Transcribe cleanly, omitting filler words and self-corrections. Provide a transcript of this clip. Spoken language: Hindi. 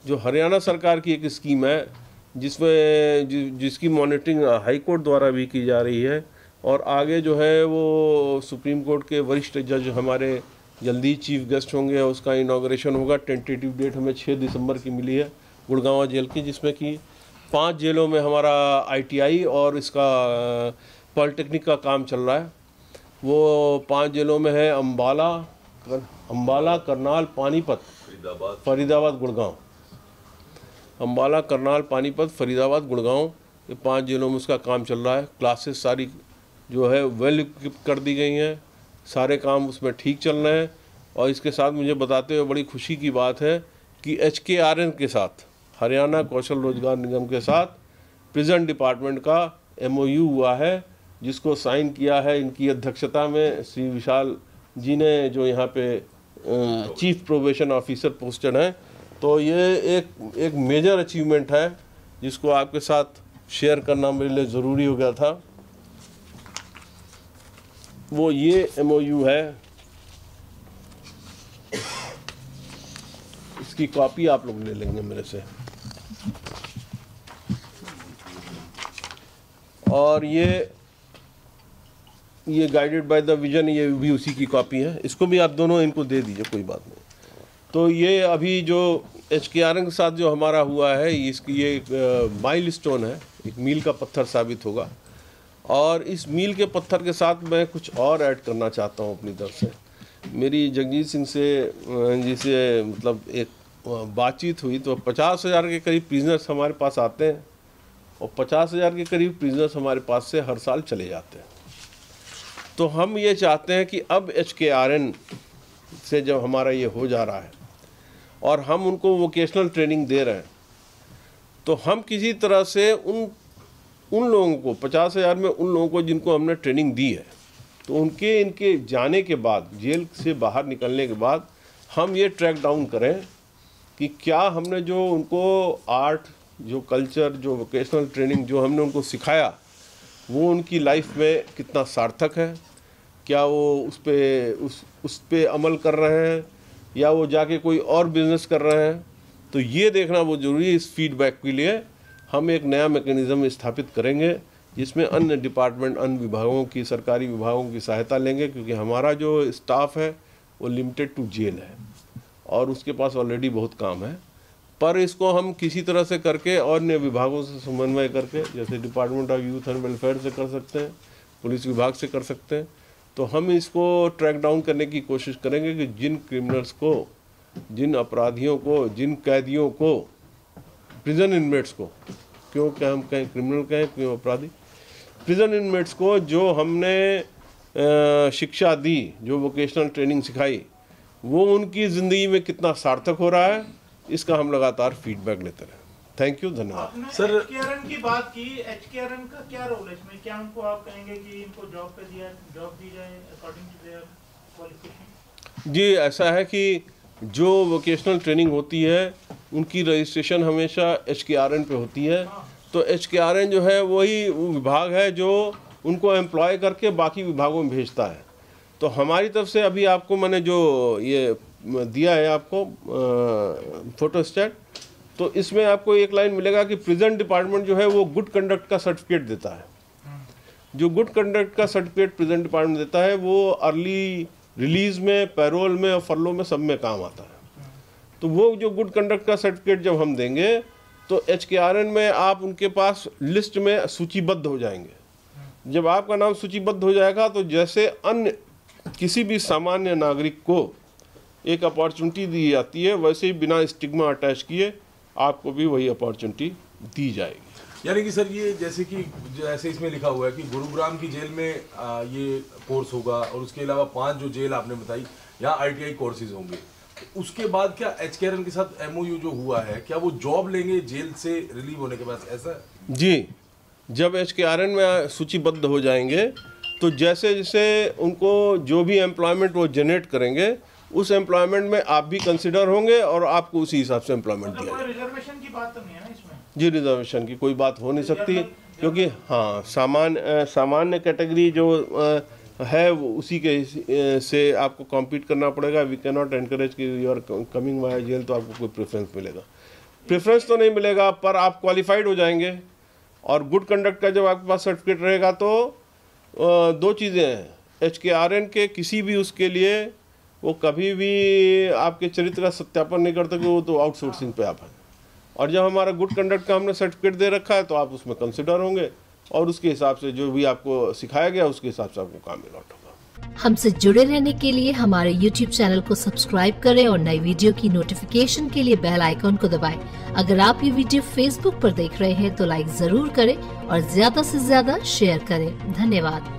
जो हरियाणा सरकार की एक स्कीम है जिसमें जिसकी मॉनिटरिंग हाई कोर्ट द्वारा भी की जा रही है, और आगे जो है वो सुप्रीम कोर्ट के वरिष्ठ जज हमारे जल्दी चीफ गेस्ट होंगे, उसका इनॉग्रेशन होगा। टेंटेटिव डेट हमें 6 दिसंबर की मिली है गुड़गांव जेल की, जिसमें कि 5 जेलों में हमारा ITI और इसका पॉलिटेक्निक का काम चल रहा है। वो 5 जेलों में है अम्बाला, करनाल, पानीपत, फरीदाबाद, गुड़गांव। अम्बाला, करनाल, पानीपत, फरीदाबाद, गुड़गांव, ये 5 जेलों में उसका काम चल रहा है। क्लासेस सारी जो है वेल इक्विप कर दी गई हैं, सारे काम उसमें ठीक चल रहे हैं। और इसके साथ मुझे बताते हुए बड़ी खुशी की बात है कि HKRN के साथ, हरियाणा कौशल रोजगार निगम के साथ प्रिजन डिपार्टमेंट का MOU हुआ है, जिसको साइन किया है इनकी अध्यक्षता में श्री विशाल जी ने, जो यहाँ पे चीफ प्रोबेशन ऑफिसर पोस्टेड हैं। तो ये एक मेजर अचीवमेंट है जिसको आपके साथ शेयर करना मेरे लिए ज़रूरी हो गया था। वो ये MOU है, इसकी कॉपी आप लोग ले लेंगे मेरे से। और ये गाइडेड बाय द विजन, ये भी उसी की कॉपी है। इसको भी आप दोनों इनको दे दीजिए, कोई बात नहीं। तो ये अभी जो HKRN के साथ जो हमारा हुआ है, इसकी ये एक माइलस्टोन है, एक मील का पत्थर साबित होगा। और इस मील के पत्थर के साथ मैं कुछ और ऐड करना चाहता हूँ अपनी तरफ से। मेरी जगजीत सिंह जी से मतलब एक बातचीत हुई, तो 50,000 के करीब प्रिजनर्स हमारे पास आते हैं, और 50,000 के करीब प्रिजनर्स हमारे पास से हर साल चले जाते हैं। तो हम ये चाहते हैं कि अब HKRN से जब हमारा ये हो जा रहा है और हम उनको वोकेशनल ट्रेनिंग दे रहे हैं, तो हम किसी तरह से उन लोगों को 50,000 में उन लोगों को जिनको हमने ट्रेनिंग दी है, तो इनके जाने के बाद, जेल से बाहर निकलने के बाद, हम ये ट्रैक डाउन करें कि क्या हमने जो उनको आर्ट, जो कल्चर, जो वोकेशनल ट्रेनिंग जो हमने उनको सिखाया, वो उनकी लाइफ में कितना सार्थक है, क्या वो उस पे अमल कर रहे हैं, या वो जाके कोई और बिजनेस कर रहे हैं। तो ये देखना बहुत ज़रूरी है। इस फीडबैक के लिए हम एक नया मैकेनिज़्म स्थापित करेंगे, जिसमें अन्य डिपार्टमेंट, अन्य विभागों की, सरकारी विभागों की सहायता लेंगे, क्योंकि हमारा जो स्टाफ है वो लिमिटेड टू जेल है और उसके पास ऑलरेडी बहुत काम है। पर इसको हम किसी तरह से करके और अन्य विभागों से समन्वय करके, जैसे department of youth and welfare से कर सकते हैं, पुलिस विभाग से कर सकते हैं, तो हम इसको ट्रैक डाउन करने की कोशिश करेंगे कि जिन क्रिमिनल्स को, जिन अपराधियों को, जिन कैदियों को, प्रिजन इनमेट्स को, क्यों क्या हम कहें क्रिमिनल कहें, क्यों अपराधी, प्रिजन इनमेट्स को जो हमने शिक्षा दी, जो वोकेशनल ट्रेनिंग सिखाई, वो उनकी ज़िंदगी में कितना सार्थक हो रहा है, इसका हम लगातार फीडबैक लेते रहे। थैंक यू, धन्यवाद। सर, HKRN की बात की, HKRN का क्या रोल है इसमें? क्या उनको आप कहेंगे कि इनको जॉब दी जाए अकॉर्डिंग टू देयर क्वालिफिकेशन? जी, ऐसा है कि जो वोकेशनल ट्रेनिंग होती है उनकी रजिस्ट्रेशन हमेशा HKRN पे होती है। तो HKRN जो है वही विभाग है जो उनको एम्प्लॉय करके बाकी विभागों में भेजता है। तो हमारी तरफ से अभी आपको मैंने जो ये दिया है आपको फोटोस्टेट, तो इसमें आपको एक लाइन मिलेगा कि प्रिजन डिपार्टमेंट जो है वो गुड कंडक्ट का सर्टिफिकेट देता है। जो गुड कंडक्ट का सर्टिफिकेट प्रिजन डिपार्टमेंट देता है वो अर्ली रिलीज में, पैरोल में और फरलो में सब में काम आता है। तो वो जो गुड कंडक्ट का सर्टिफिकेट जब हम देंगे तो HKRN में आप उनके पास लिस्ट में सूचीबद्ध हो जाएंगे। जब आपका नाम सूचीबद्ध हो जाएगा तो जैसे अन्य किसी भी सामान्य नागरिक को एक अपॉर्चुनिटी दी जाती है, वैसे ही बिना स्टिग्मा अटैच किए आपको भी वही अपॉर्चुनिटी दी जाएगी। यानी कि सर ये जैसे कि जैसे इसमें लिखा हुआ है कि गुरुग्राम की जेल में ये कोर्स होगा, और उसके अलावा 5 जो जेल आपने बताई यहाँ ITI कोर्सेज होंगे। उसके बाद क्या HKRN के साथ MOU जो हुआ है, क्या वो जॉब लेंगे जेल से रिलीव होने के बाद, ऐसा है? जी, जब HKRN में सूचीबद्ध हो जाएंगे तो जैसे जैसे उनको जो भी एम्प्लॉयमेंट वो जनरेट करेंगे, उस एम्प्लॉयमेंट में आप भी कंसिडर होंगे और आपको उसी हिसाब से एम्प्लॉयमेंट दिया जाएगा। रिजर्वेशन की बात तो नहीं है ना इसमें? जी, रिजर्वेशन की कोई बात हो नहीं सकती, क्योंकि हाँ, सामान्य कैटेगरी जो है वो उसी के से आपको कॉम्पीट करना पड़ेगा। वी कैन नॉट एनकरेज कि you are coming via jail तो आपको कोई प्रेफरेंस मिलेगा। प्रेफरेंस तो नहीं मिलेगा, पर आप क्वालिफाइड हो जाएंगे। और गुड कंडक्ट का जब आपके पास सर्टिफिकेट रहेगा तो दो चीज़ें हैं, HKRN के किसी भी उसके लिए वो कभी भी आपके चरित्र का सत्यापन नहीं करते कि वो तो आउटसोर्सिंग पे आप हैं। और जब हमारा गुड कंडक्ट का हमने सर्टिफिकेट दे रखा है तो आप उसमें कंसिडर होंगे और उसके हिसाब से जो भी आपको सिखाया गया उसके हिसाब से आपको काम अलॉट होगा। हमसे जुड़े रहने के लिए हमारे YouTube चैनल को सब्सक्राइब करें और नई वीडियो की नोटिफिकेशन के लिए बेल आइकॉन को दबाएं। अगर आप ये वीडियो Facebook पर देख रहे हैं तो लाइक जरूर करें और ज्यादा से ज्यादा शेयर करें। धन्यवाद।